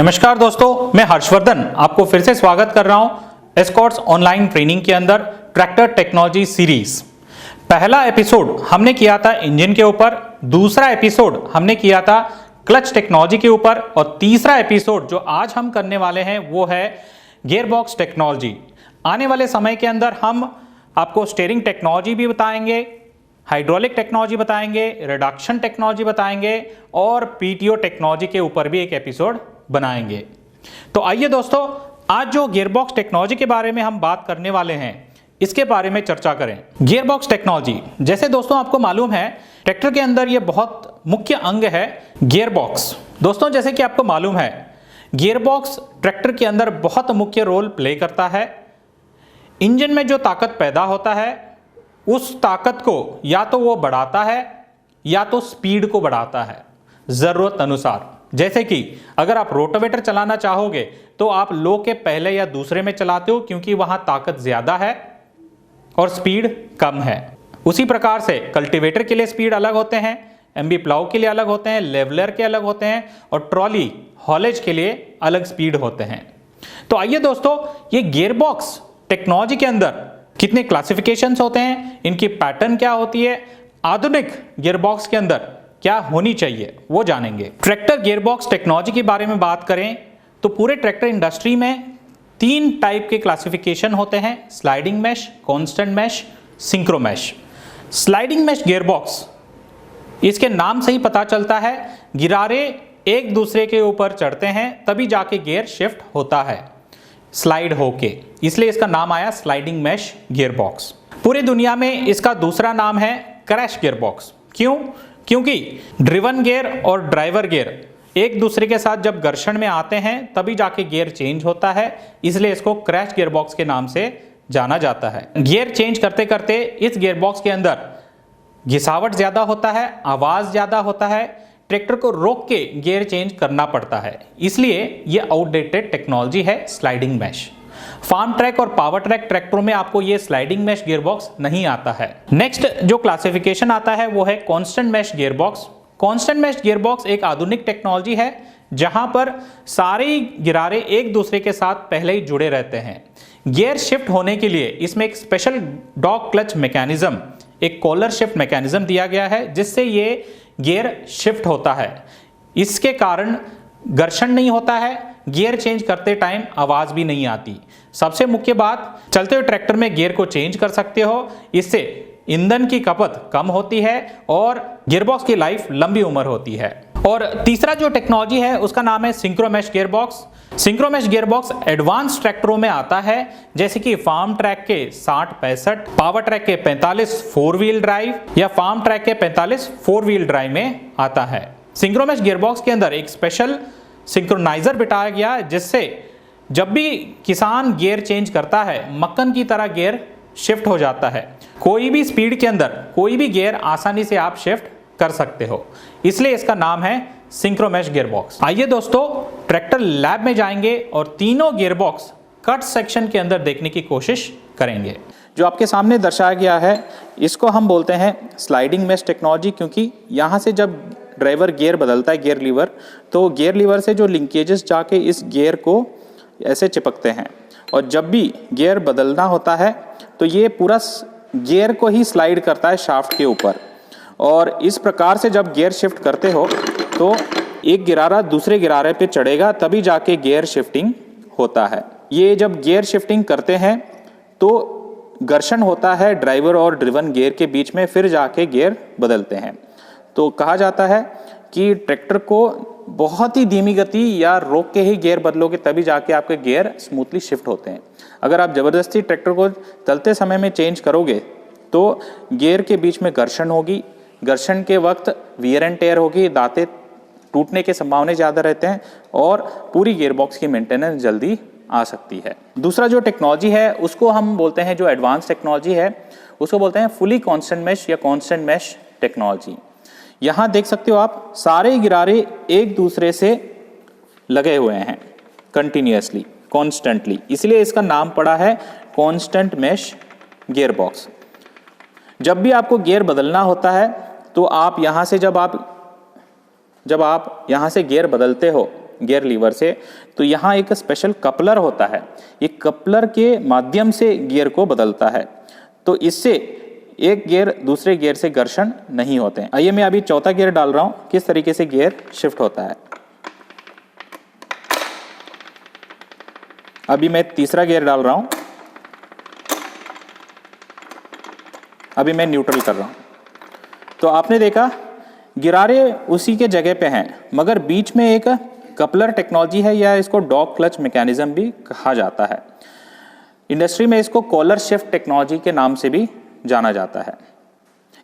नमस्कार दोस्तों, मैं हर्षवर्धन आपको फिर से स्वागत कर रहा हूं एस्कॉर्ट्स ऑनलाइन ट्रेनिंग के अंदर ट्रैक्टर टेक्नोलॉजी सीरीज। पहला एपिसोड हमने किया था इंजन के ऊपर, दूसरा एपिसोड हमने किया था क्लच टेक्नोलॉजी के ऊपर और तीसरा एपिसोड जो आज हम करने वाले हैं वो है गियरबॉक्स टेक्नोलॉजी। आने वाले समय के अंदर हम आपको स्टीयरिंग टेक्नोलॉजी भी बताएंगे, हाइड्रोलिक टेक्नोलॉजी बताएंगे, रिडक्शन टेक्नोलॉजी बताएंगे और पीटीओ टेक्नोलॉजी के ऊपर भी एक एपिसोड बनाएंगे। तो आइए दोस्तों, आज जो गियरबॉक्स टेक्नोलॉजी के बारे में हम बात करने वाले हैं इसके बारे में चर्चा करें। गियरबॉक्स टेक्नोलॉजी, जैसे दोस्तों आपको मालूम है ट्रैक्टर के अंदर यह बहुत मुख्य अंग है गियरबॉक्स। दोस्तों जैसे कि आपको मालूम है गियरबॉक्स ट्रैक्टर के अंदर बहुत मुख्य रोल प्ले करता है। इंजन में जो ताकत पैदा होता है उस ताकत को या तो वो बढ़ाता है या तो स्पीड को बढ़ाता है जरूरत अनुसार। जैसे कि अगर आप रोटावेटर चलाना चाहोगे तो आप लो के पहले या दूसरे में चलाते हो क्योंकि वहां ताकत ज्यादा है और स्पीड कम है। उसी प्रकार से कल्टीवेटर के लिए स्पीड अलग होते हैं, एमबी प्लाऊ के लिए अलग होते हैं, लेवलर के अलग होते हैं और ट्रॉली हॉलेज के लिए अलग स्पीड होते हैं। तो आइए दोस्तों, ये गियरबॉक्स टेक्नोलॉजी के अंदर कितने क्लासिफिकेशंस होते हैं, इनकी पैटर्न क्या होती है, आधुनिक गियरबॉक्स के अंदर क्या होनी चाहिए वो जानेंगे। ट्रैक्टर गियरबॉक्स टेक्नोलॉजी के बारे में बात करें तो पूरे ट्रैक्टर इंडस्ट्री में 3 टाइप के क्लासिफिकेशन होते हैं, sliding mesh, constant mesh, synchro mesh. Sliding mesh gearbox, इसके नाम से ही पता चलता है गिरारे एक दूसरे के ऊपर चढ़ते हैं तभी जाके गियर शिफ्ट होता है स्लाइड होके, इसलिए इसका नाम आया स्लाइडिंग मैश गियरबॉक्स। पूरी दुनिया में इसका दूसरा नाम है क्रैश गियरबॉक्स। क्यों? क्योंकि ड्रिवन गियर और ड्राइवर गियर एक दूसरे के साथ जब घर्षण में आते हैं तभी जाके गियर चेंज होता है, इसलिए इसको क्रैश गियरबॉक्स के नाम से जाना जाता है। गियर चेंज करते करते इस गियरबॉक्स के अंदर घिसावट ज्यादा होता है, आवाज ज्यादा होता है, ट्रैक्टर को रोक के गियर चेंज करना पड़ता है, इसलिए यह आउटडेटेड टेक्नोलॉजी है स्लाइडिंग मैश। फार्म ट्रैक और पावर ट्रैक ट्रैक्टरों में आपको ये स्लाइडिंग मैश गियरबॉक्स नहीं आता है। नेक्स्ट जो क्लासिफिकेशन आता है वो है constant mesh gearbox. Constant mesh gearbox एक आधुनिक टेक्नोलॉजी है जहां पर सारे गिरारे एक दूसरे के साथ पहले ही जुड़े रहते हैं। गियर शिफ्ट होने के लिए इसमें एक स्पेशल डॉग क्लच मैकेनिज्म, एक कॉलर शिफ्ट मैकेनिज्म दिया गया है जिससे ये गियर शिफ्ट होता है। इसके कारण घर्षण नहीं होता है, गियर चेंज करते टाइम आवाज भी नहीं आती। सबसे मुख्य बात, चलते हुए ट्रैक्टर में गियर को चेंज कर सकते हो, इससे ईंधन की खपत कम होती है और गियरबॉक्स की लाइफ लंबी उम्र होती है। और तीसरा जो टेक्नोलॉजी है उसका नाम है synchro mesh gearbox. Synchro mesh gearbox advance ट्रैक्टरों में आता है, जैसे कि फार्म ट्रैक के 60-65, पावर ट्रैक के 45 4 व्हील ड्राइव या फार्म ट्रैक के 45 4 व्हील ड्राइव में आता है। सिंक्रो मैश गियरबॉक्स के अंदर एक स्पेशल सिंक्रोनाइजर बिठाया गया है जिससे जब भी किसान गियर चेंज करता है मक्खन की तरह गियर शिफ्ट हो जाता है। कोई भी स्पीड के अंदर कोई भी गियर आसानी से आप शिफ्ट कर सकते हो, इसलिए इसका नाम है सिंक्रो मैश गियरबॉक्स। आइए दोस्तों, ट्रैक्टर लैब में जाएंगे और तीनों गियरबॉक्स कट सेक्शन के अंदर देखने की कोशिश करेंगे। जो आपके सामने दर्शाया गया है इसको हम बोलते हैं स्लाइडिंग मैश टेक्नोलॉजी, क्योंकि यहाँ से जब ड्राइवर गियर बदलता है गियर लीवर, तो गियर लीवर से जो लिंकेजेस जाके इस गियर को ऐसे चिपकते हैं और जब भी गियर बदलना होता है तो ये पूरा गियर को ही स्लाइड करता है शाफ्ट के ऊपर। और इस प्रकार से जब गियर शिफ्ट करते हो तो एक गिरारा दूसरे गिरारे पे चढ़ेगा तभी जाके गियर शिफ्टिंग होता है। ये जब गियर शिफ्टिंग करते हैं तो घर्षण होता है ड्राइवर और ड्रिवन गियर के बीच में, फिर जाके गियर बदलते हैं। तो कहा जाता है कि ट्रैक्टर को बहुत ही धीमी गति या रोक के ही गियर बदलोगे तभी जाके आपके गियर स्मूथली शिफ्ट होते हैं। अगर आप जबरदस्ती ट्रैक्टर को चलते समय में चेंज करोगे तो गियर के बीच में घर्षण होगी, घर्षण के वक्त वियर एंड टेयर होगी, दांतें टूटने के संभावना ज़्यादा रहते हैं और पूरी गियरबॉक्स की मेंटेनेंस जल्दी आ सकती है। दूसरा जो टेक्नोलॉजी है उसको हम बोलते हैं, जो एडवांस टेक्नोलॉजी है उसको बोलते हैं फुली कांस्टेंट मैश या कांस्टेंट मैश टेक्नोलॉजी। यहां देख सकते हो आप सारे गिरारे एक दूसरे से लगे हुए हैं कंटिन्यूअसली, कॉन्स्टेंटली, इसलिए इसका नाम पड़ा है कांस्टेंट मैश गियरबॉक्स। जब भी आपको गियर बदलना होता है तो आप यहां से जब आप यहां से गियर बदलते हो गियर लीवर से, तो यहाँ एक स्पेशल कपलर होता है, ये कपलर के माध्यम से गियर को बदलता है, तो इससे एक गियर दूसरे गियर से घर्षण नहीं होते हैं। आइए मैं अभी चौथा गियर डाल रहा हूँ, किस तरीके से गियर शिफ्ट होता है। अभी मैं तीसरा गियर डाल रहा हूँ, अभी मैं न्यूट्रल कर रहा हूँ। तो आपने देखा गिरारे उसी के जगह पे हैं, मगर बीच में एक कपलर टेक्नोलॉजी है, या इसको डॉग क्लच मैकेनिज्म भी कहा जाता है। इंडस्ट्री में इसको कॉलर शिफ्ट टेक्नोलॉजी के नाम से भी जाना जाता है।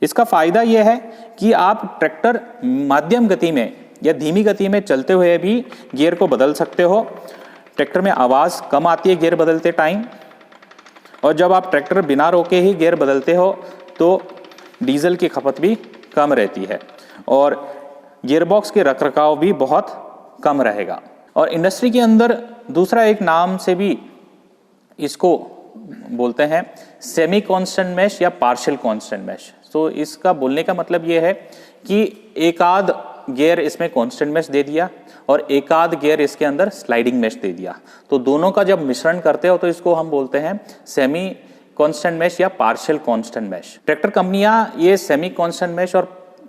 इसका फायदा यह है कि आप ट्रैक्टर मध्यम गति में या धीमी गति में चलते हुए भी गियर को बदल सकते हो। ट्रैक्टर में आवाज़ कम आती है गियर बदलते टाइम, और जब आप ट्रैक्टर बिना रोके ही गियर बदलते हो तो डीजल की खपत भी कम रहती है और गियरबॉक्स के रखरखाव भी बहुत कम रहेगा। और इंडस्ट्री के अंदर दूसरा एक नाम से भी इसको बोलते हैं सेमी कांस्टेंट मैश या पार्शियल कांस्टेंट मैश। तो इसका बोलने का मतलब ये है कि एक आध गियर इसमें कांस्टेंट मैश दे दिया और एक आध गियर इसके अंदर स्लाइडिंग मैश दे दिया, तो दोनों का जब मिश्रण करते हो तो इसको हम बोलते हैं सेमी कांस्टेंट मैश या पार्शियल कांस्टेंट मैश। ट्रैक्टर कंपनियां ये सेमी कांस्टेंट मैश और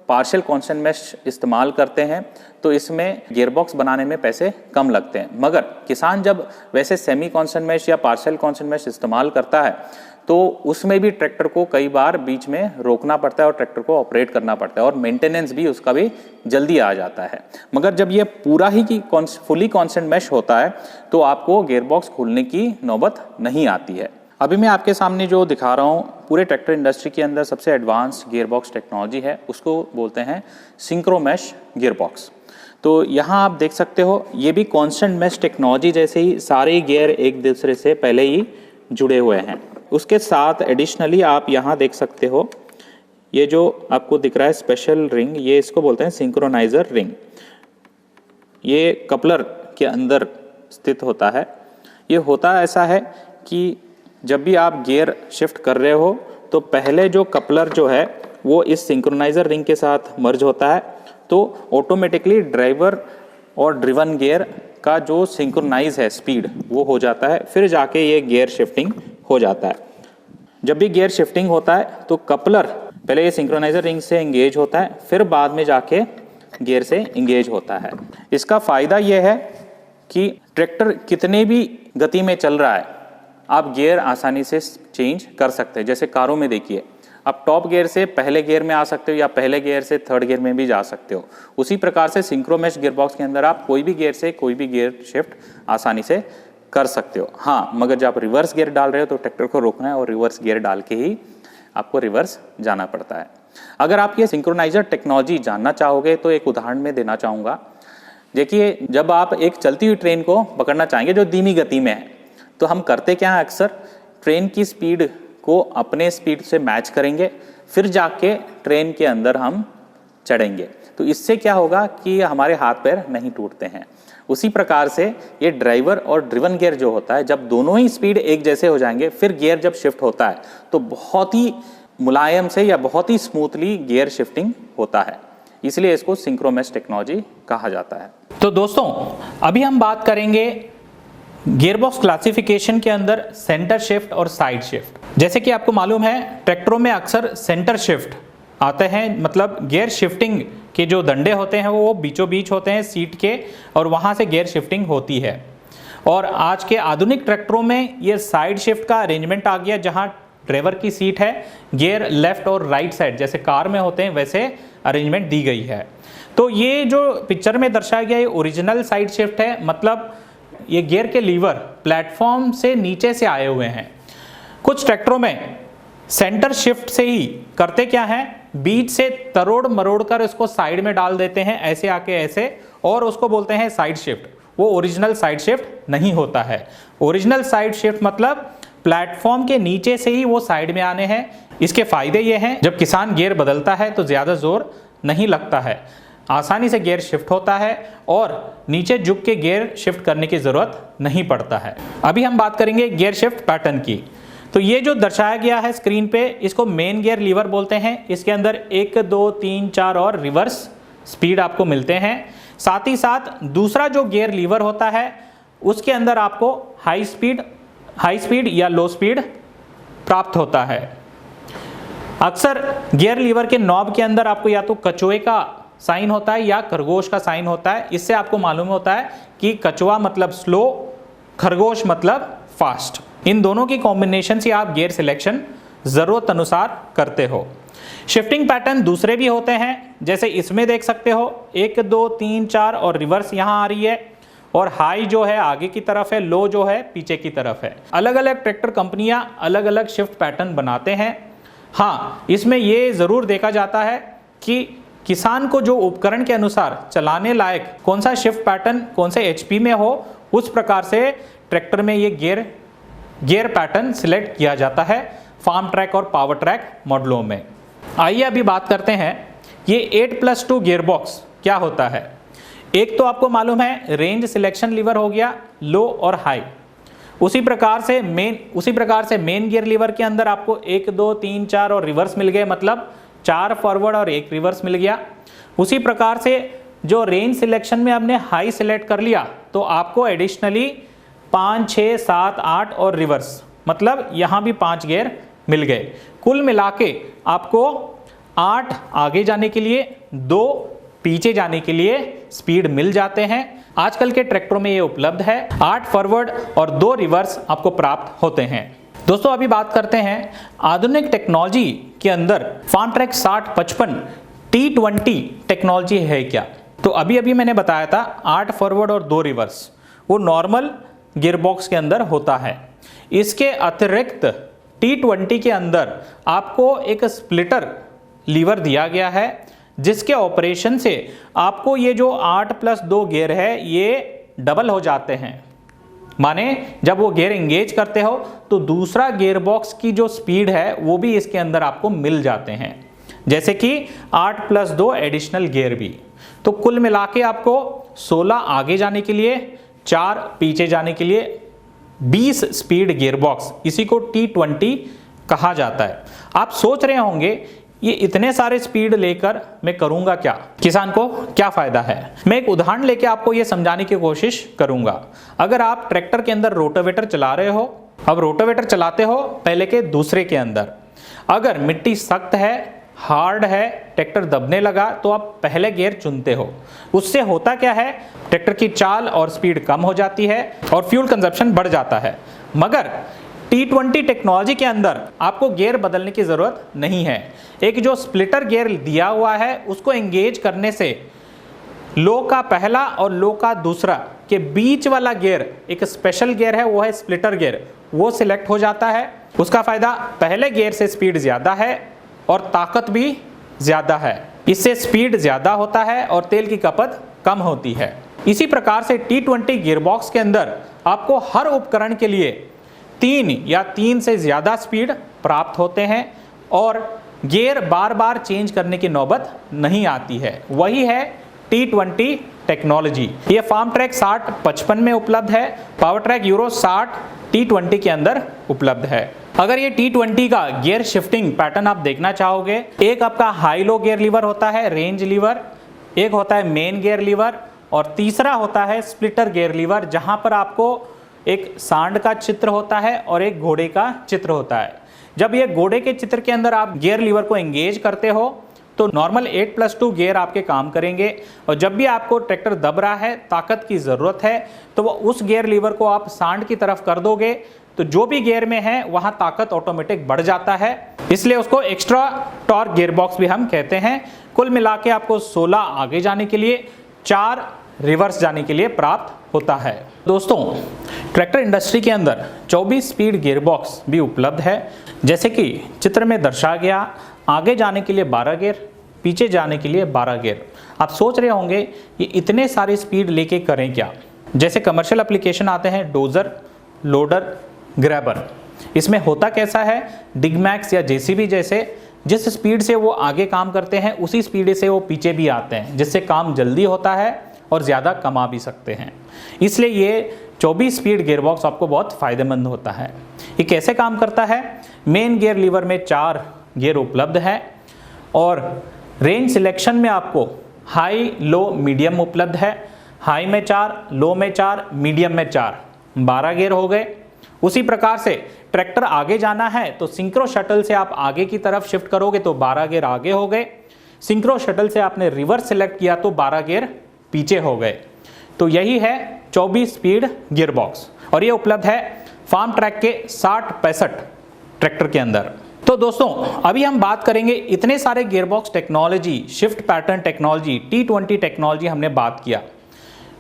पार्शियल कांस्टेंट मैश इस्तेमाल करते हैं, तो इसमें गियरबॉक्स बनाने में पैसे कम लगते हैं। मगर किसान जब वैसे सेमी कांस्टेंट मैश या पार्शियल कांस्टेंट मैश इस्तेमाल करता है तो उसमें भी ट्रैक्टर को कई बार बीच में रोकना पड़ता है और ट्रैक्टर को ऑपरेट करना पड़ता है और मेंटेनेंस भी उसका भी जल्दी आ जाता है। मगर जब ये पूरा ही की फुली कांस्टेंट मैश होता है तो आपको गियरबॉक्स खोलने की नौबत नहीं आती है। अभी मैं आपके सामने जो दिखा रहा हूँ पूरे ट्रैक्टर इंडस्ट्री के अंदर सबसे एडवांस्ड गियरबॉक्स टेक्नोलॉजी है, उसको बोलते हैं सिंक्रो मैश गियरबॉक्स। तो यहाँ आप देख सकते हो ये भी कांस्टेंट मैश टेक्नोलॉजी जैसे ही सारे गियर एक दूसरे से पहले ही जुड़े हुए हैं। उसके साथ एडिशनली आप यहाँ देख सकते हो ये जो आपको दिख रहा है स्पेशल रिंग, ये इसको बोलते हैं सिंक्रोनाइजर रिंग। ये कपलर के अंदर स्थित होता है। ये होता ऐसा है कि जब भी आप गियर शिफ्ट कर रहे हो तो पहले जो कपलर जो है वो इस सिंक्रोनाइजर रिंग के साथ मर्ज होता है, तो ऑटोमेटिकली ड्राइवर और ड्रिवन गियर का जो सिंक्रोनाइज है स्पीड वो हो जाता है, फिर जाके ये गियर शिफ्टिंग हो जाता है। जब भी गियर शिफ्टिंग होता है तो कपलर पहले ये सिंक्रोनाइजर रिंग से एंगेज होता है, फिर बाद में जाके गियर से एंगेज होता है। इसका फ़ायदा ये है कि ट्रैक्टर कितने भी गति में चल रहा है आप गियर आसानी से चेंज कर सकते हैं। जैसे कारों में देखिए, आप टॉप गियर से पहले गियर में आ सकते हो या पहले गियर से थर्ड गियर में भी जा सकते हो। उसी प्रकार से सिंक्रो मैश गियरबॉक्स के अंदर आप कोई भी गियर से कोई भी गियर शिफ्ट आसानी से कर सकते हो। हाँ, मगर जब आप रिवर्स गियर डाल रहे हो तो ट्रैक्टर को रोकना है और रिवर्स गियर डाल के ही आपको रिवर्स जाना पड़ता है। अगर आप ये सिंक्रोनाइजर टेक्नोलॉजी जानना चाहोगे तो एक उदाहरण में देना चाहूँगा। देखिए, जब आप एक चलती हुई ट्रेन को पकड़ना चाहेंगे जो धीमी गति में है, तो हम करते क्या हैं, अक्सर ट्रेन की स्पीड को अपने स्पीड से मैच करेंगे, फिर जाके ट्रेन के अंदर हम चढ़ेंगे। तो इससे क्या होगा कि हमारे हाथ पैर नहीं टूटते हैं। उसी प्रकार से ये ड्राइवर और ड्रिवन गियर जो होता है, जब दोनों ही स्पीड एक जैसे हो जाएंगे, फिर गियर जब शिफ्ट होता है तो बहुत ही मुलायम से या बहुत ही स्मूथली गियर शिफ्टिंग होता है। इसलिए इसको सिंक्रो मैश टेक्नोलॉजी कहा जाता है। तो दोस्तों, अभी हम बात करेंगे गियरबॉक्स क्लासिफिकेशन के अंदर सेंटर शिफ्ट और साइड शिफ्ट। जैसे कि आपको मालूम है ट्रैक्टरों में अक्सर सेंटर शिफ्ट आते हैं, मतलब गियर शिफ्टिंग के जो डंडे होते हैं वो बीचों बीच होते हैं सीट के, और वहाँ से गियर शिफ्टिंग होती है। और आज के आधुनिक ट्रैक्टरों में ये साइड शिफ्ट का अरेंजमेंट आ गया, जहाँ ड्राइवर की सीट है, गियर लेफ्ट और राइट साइड जैसे कार में होते हैं वैसे अरेंजमेंट दी गई है। तो ये जो पिक्चर में दर्शाया गया ये ओरिजिनल साइड शिफ्ट है, मतलब ये गियर के लीवर प्लेटफॉर्म से नीचे से आए हुए हैं। कुछ ट्रैक्टरों में सेंटर शिफ्ट से ही करते क्या है, बीच से तरोड़ मरोड़ कर इसको साइड में डाल देते हैं, ऐसे आके ऐसे, और उसको बोलते हैं साइड शिफ्ट। वो ओरिजिनल साइड शिफ्ट नहीं होता है। ओरिजिनल साइड शिफ्ट मतलब प्लेटफॉर्म के नीचे से ही वो साइड में आने हैं। इसके फायदे ये हैं, जब किसान गियर बदलता है तो ज़्यादा जोर नहीं लगता है, आसानी से गियर शिफ्ट होता है और नीचे झुक के गियर शिफ्ट करने की ज़रूरत नहीं पड़ता है। अभी हम बात करेंगे गियर शिफ्ट पैटर्न की। तो ये जो दर्शाया गया है स्क्रीन पे, इसको मेन गियर लीवर बोलते हैं। इसके अंदर 1, 2, 3, 4 और रिवर्स स्पीड आपको मिलते हैं। साथ ही साथ दूसरा जो गियर लीवर होता है उसके अंदर आपको हाई स्पीड या लो स्पीड प्राप्त होता है। अक्सर गियर लीवर के नॉब के अंदर आपको या तो कछुए का साइन होता है या खरगोश का साइन होता है। इससे आपको मालूम होता है कि कछुआ मतलब स्लो, खरगोश मतलब फास्ट। इन दोनों की कॉम्बिनेशन से आप गियर सिलेक्शन जरूरत अनुसार करते हो। शिफ्टिंग पैटर्न दूसरे भी होते हैं, जैसे इसमें देख सकते हो 1 2 3 4 और रिवर्स यहाँ आ रही है, और हाई जो है आगे की तरफ है, लो जो है पीछे की तरफ है। अलग अलग ट्रैक्टर कंपनियां अलग अलग शिफ्ट पैटर्न बनाते हैं। हाँ, इसमें ये ज़रूर देखा जाता है कि किसान को जो उपकरण के अनुसार चलाने लायक कौन सा शिफ्ट पैटर्न कौन से HP में हो, उस प्रकार से ट्रैक्टर में ये गियर पैटर्न सिलेक्ट किया जाता है फार्म ट्रैक और पावर ट्रैक मॉडलों में। आइए अभी बात करते हैं ये 8+2 गियर बॉक्स क्या होता है। एक तो आपको मालूम है रेंज सिलेक्शन लीवर हो गया, लो और हाई। उसी प्रकार से मेन गियर लीवर के अंदर आपको 1 2 3 4 और रिवर्स मिल गए, मतलब 4 फॉरवर्ड और 1 रिवर्स मिल गया। उसी प्रकार से जो रेंज सिलेक्शन में हमने हाई सिलेक्ट कर लिया तो आपको एडिशनली 5 6 7 8 और रिवर्स, मतलब यहाँ भी 5 गियर मिल गए। कुल मिला के आपको 8 आगे जाने के लिए, 2 पीछे जाने के लिए स्पीड मिल जाते हैं। आजकल के ट्रैक्टरों में ये उपलब्ध है। 8 फॉरवर्ड और 2 रिवर्स आपको प्राप्त होते हैं। दोस्तों अभी बात करते हैं आधुनिक टेक्नोलॉजी के अंदर फार्म ट्रैक 6055 T20 टेक्नोलॉजी है क्या। तो अभी मैंने बताया था 8 फॉरवर्ड और 2 रिवर्स वो नॉर्मल गियरबॉक्स के अंदर होता है। इसके अतिरिक्त T20 के अंदर आपको एक स्प्लिटर लीवर दिया गया है, जिसके ऑपरेशन से आपको ये जो 8+2 गियर है ये डबल हो जाते हैं। माने जब वो गियर एंगेज करते हो तो दूसरा गियर बॉक्स की जो स्पीड है वो भी इसके अंदर आपको मिल जाते हैं, जैसे कि 8+2 एडिशनल गियर भी। तो कुल मिला के आपको 16 आगे जाने के लिए, 4 पीछे जाने के लिए 20 स्पीड गियर बॉक्स, इसी को T20 कहा जाता है। आप सोच रहे होंगे ये इतने सारे स्पीड लेकर मैं करूंगा क्या, किसान को क्या फायदा है। मैं एक उदाहरण लेके आपको ये समझाने की कोशिश करूंगा। अगर आप ट्रैक्टर के अंदर रोटावेटर चला रहे हो, अब रोटावेटर चलाते हो पहले के दूसरे के अंदर, अगर मिट्टी सख्त है, हार्ड है, ट्रैक्टर दबने लगा तो आप पहले गियर चुनते हो। उससे होता क्या है, ट्रैक्टर की चाल और स्पीड कम हो जाती है और फ्यूल कंजप्शन बढ़ जाता है। मगर T20 टेक्नोलॉजी के अंदर आपको गियर बदलने की ज़रूरत नहीं है। एक जो स्प्लिटर गियर दिया हुआ है उसको एंगेज करने से लो का पहला और लो का दूसरा के बीच वाला गियर एक स्पेशल गियर है, वो है स्प्लिटर गियर, वो सिलेक्ट हो जाता है। उसका फ़ायदा पहले गियर से स्पीड ज़्यादा है और ताकत भी ज़्यादा है। इससे स्पीड ज़्यादा होता है और तेल की खपत कम होती है। इसी प्रकार से T20 गियरबॉक्स के अंदर आपको हर उपकरण के लिए 3 या 3 से ज़्यादा स्पीड प्राप्त होते हैं और गियर बार बार चेंज करने की नौबत नहीं आती है। वही है T20 टेक्नोलॉजी। ये फार्म ट्रैक 6055 में उपलब्ध है, पावर ट्रैक यूरो 60 T20 के अंदर उपलब्ध है। अगर ये T20 का गियर शिफ्टिंग पैटर्न आप देखना चाहोगे, एक आपका हाई लो गियर लीवर होता है, रेंज लीवर, एक होता है मेन गियर लीवर और तीसरा होता है स्प्लिटर गियर लीवर, जहां पर आपको एक सांड का चित्र होता है और एक घोड़े का चित्र होता है। जब ये घोड़े के चित्र के अंदर आप गियर लीवर को एंगेज करते हो तो नॉर्मल 8+2 गियर आपके काम करेंगे, और जब भी आपको ट्रैक्टर दब रहा है, ताकत की ज़रूरत है, तो वो उस गियर लीवर को आप सांड की तरफ कर दोगे तो जो भी गियर में है वहाँ ताकत ऑटोमेटिक बढ़ जाता है। इसलिए उसको एक्स्ट्रा टॉर्क गियर बॉक्स भी हम कहते हैं। कुल मिला के आपको 16 आगे जाने के लिए, 4 रिवर्स जाने के लिए प्राप्त होता है। दोस्तों ट्रैक्टर इंडस्ट्री के अंदर 24 स्पीड गियर बॉक्स भी उपलब्ध है, जैसे कि चित्र में दर्शाया गया। आगे जाने के लिए 12 गियर, पीछे जाने के लिए 12 गियर। आप सोच रहे होंगे ये इतने सारे स्पीड लेके करें क्या। जैसे कमर्शियल एप्लीकेशन आते हैं, डोजर, लोडर, ग्रैबर, इसमें होता कैसा है, डिगमैक्स या जेसीबी जैसे जिस स्पीड से वो आगे काम करते हैं उसी स्पीड से वो पीछे भी आते हैं, जिससे काम जल्दी होता है और ज़्यादा कमा भी सकते हैं। इसलिए ये 24 स्पीड गियरबॉक्स आपको बहुत फ़ायदेमंद होता है। ये कैसे काम करता है, मेन गियर लीवर में 4 गियर उपलब्ध है और रेंज सिलेक्शन में आपको हाई, लो, मीडियम उपलब्ध है। हाई में 4, लो में 4, मीडियम में 4, 12 गियर हो गए। उसी प्रकार से ट्रैक्टर आगे जाना है तो सिंक्रो शटल से आप आगे की तरफ शिफ्ट करोगे तो 12 गियर आगे हो गए। सिंक्रो शटल से आपने रिवर्स सिलेक्ट किया तो 12 गियर पीछे हो गए। तो यही है 24 स्पीड गियर बॉक्स और ये उपलब्ध है फार्म ट्रैक के 60-65 ट्रैक्टर के अंदर। तो दोस्तों अभी हम बात करेंगे, इतने सारे gear box technology, shift pattern technology, T20 technology हमने बात किया।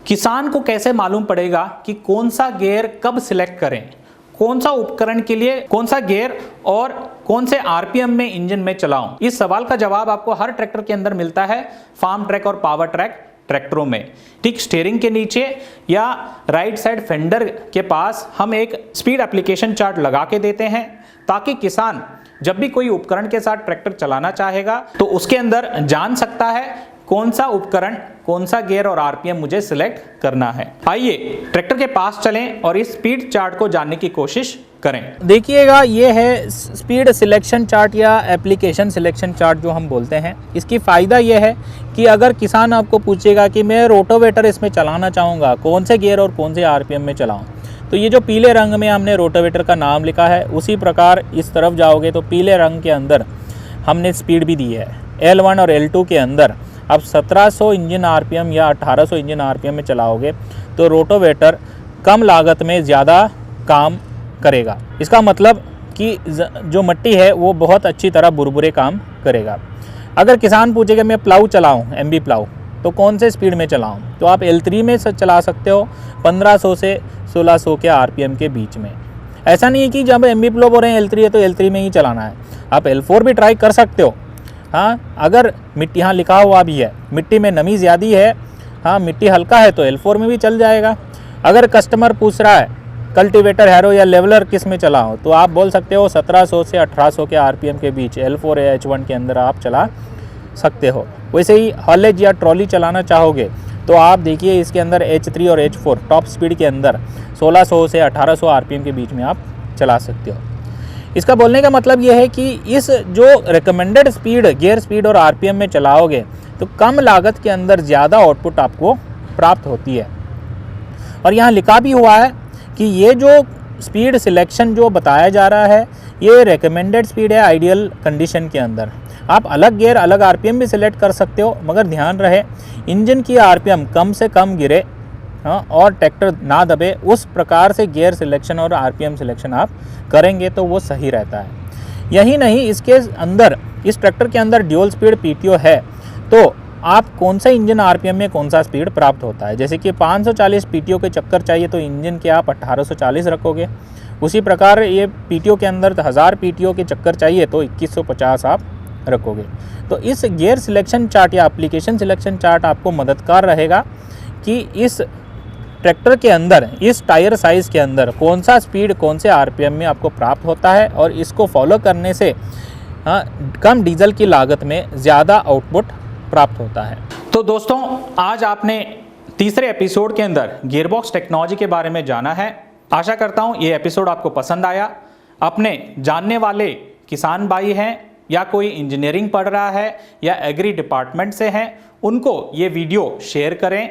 किसान को कैसे मालूम पड़ेगा कि कौन सा गियर कब सिलेक्ट करें, कौन सा उपकरण के लिए कौन सा गियर और कौन से आरपीएम में इंजन में चलाऊं? इस सवाल का जवाब आपको हर ट्रैक्टर के अंदर मिलता है फार्म ट्रैक और पावर ट्रैक ट्रैक्टरों में। ठीक स्टीयरिंग के नीचे या राइट साइड फेंडर के पास हम एक स्पीड एप्लीकेशन चार्ट लगा के देते हैं ताकि किसान जब भी कोई उपकरण के साथ ट्रैक्टर चलाना चाहेगा तो उसके अंदर जान सकता है कौन सा उपकरण, कौन सा गियर और आरपीएम मुझे सिलेक्ट करना है। आइए ट्रैक्टर के पास चलें और इस स्पीड चार्ट को जानने की कोशिश करें। देखिएगा ये है स्पीड सिलेक्शन चार्ट या एप्लीकेशन सिलेक्शन चार्ट जो हम बोलते हैं। इसकी फ़ायदा ये है कि अगर किसान आपको पूछेगा कि मैं रोटोवेटर इसमें चलाना चाहूँगा, कौन से गियर और कौन से आरपीएम में चलाऊँ, तो ये जो पीले रंग में हमने रोटोवेटर का नाम लिखा है, उसी प्रकार इस तरफ जाओगे तो पीले रंग के अंदर हमने स्पीड भी दी है। L1 और L2 के अंदर अब 1700 इंजन आरपीएम या 1800 इंजन आरपीएम में चलाओगे तो रोटोवेटर कम लागत में ज़्यादा काम करेगा। इसका मतलब कि जो मिट्टी है वो बहुत अच्छी तरह बुरबुरे काम करेगा। अगर किसान पूछेगा मैं प्लाऊ चलाऊं, MB प्लाऊ, तो कौन से स्पीड में चलाऊं, तो आप L3 में चला सकते हो 1500 से 1600 के आरपीएम के बीच में। ऐसा नहीं है कि जब MB प्लाऊ बोल रहे हैं L3 है तो L3 में ही चलाना है, आप L4 भी ट्राई कर सकते हो। हाँ, अगर मिट्टी, यहाँ लिखा हुआ भी है मिट्टी में नमी ज़्यादा है, हाँ मिट्टी हल्का है तो L4 में भी चल जाएगा। अगर कस्टमर पूछ रहा है कल्टीवेटर, हैरो या लेवलर किस में चलाओ, तो आप बोल सकते हो 1700 से 1800 के आरपीएम के बीच L4 या H1 के अंदर आप चला सकते हो। वैसे ही हॉलेज या ट्रॉली चलाना चाहोगे तो आप देखिए इसके अंदर H3 और H4 टॉप स्पीड के अंदर 1600 से 1800 आरपीएम के बीच में आप चला सकते हो। इसका बोलने का मतलब यह है कि इस जो रिकमेंडेड स्पीड, गियर स्पीड और आरपीएम में चलाओगे तो कम लागत के अंदर ज़्यादा आउटपुट आपको प्राप्त होती है। और यहाँ लिखा भी हुआ है कि ये जो स्पीड सिलेक्शन जो बताया जा रहा है ये रिकमेंडेड स्पीड है आइडियल कंडीशन के अंदर। आप अलग गियर अलग आरपीएम भी सिलेक्ट कर सकते हो, मगर ध्यान रहे इंजन की आरपीएम कम से कम गिरे, हाँ, और ट्रैक्टर ना दबे, उस प्रकार से गियर सिलेक्शन और आरपीएम सिलेक्शन आप करेंगे तो वो सही रहता है। यही नहीं, इसके अंदर इस ट्रैक्टर के अंदर ड्यूल स्पीड पीटीओ है तो आप कौन सा इंजन आरपीएम में कौन सा स्पीड प्राप्त होता है। जैसे कि 540 पीटीओ के चक्कर चाहिए तो इंजन के आप 1840 रखोगे। उसी प्रकार ये पीटीओ के अंदर 1000 पीटीओ के चक्कर चाहिए तो 2150 आप रखोगे। तो इस गियर सिलेक्शन चार्ट या एप्लीकेशन सिलेक्शन चार्ट आपको मददगार रहेगा कि इस ट्रैक्टर के अंदर, इस टायर साइज़ के अंदर कौन सा स्पीड कौन से आरपीएम में आपको प्राप्त होता है, और इसको फॉलो करने से कम डीजल की लागत में ज़्यादा आउटपुट प्राप्त होता है। तो दोस्तों आज आपने तीसरे एपिसोड के अंदर गियरबॉक्स टेक्नोलॉजी के बारे में जाना है। आशा करता हूँ ये एपिसोड आपको पसंद आया। अपने जानने वाले किसान भाई हैं या कोई इंजीनियरिंग पढ़ रहा है या एग्री डिपार्टमेंट से हैं, उनको ये वीडियो शेयर करें।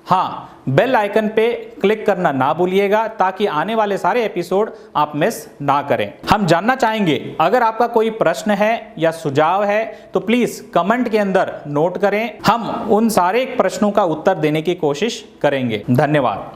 हाँ, बेल आइकन पे क्लिक करना ना भूलिएगा ताकि आने वाले सारे एपिसोड आप मिस ना करें। हम जानना चाहेंगे अगर आपका कोई प्रश्न है या सुझाव है तो प्लीज कमेंट के अंदर नोट करें, हम उन सारे प्रश्नों का उत्तर देने की कोशिश करेंगे। धन्यवाद।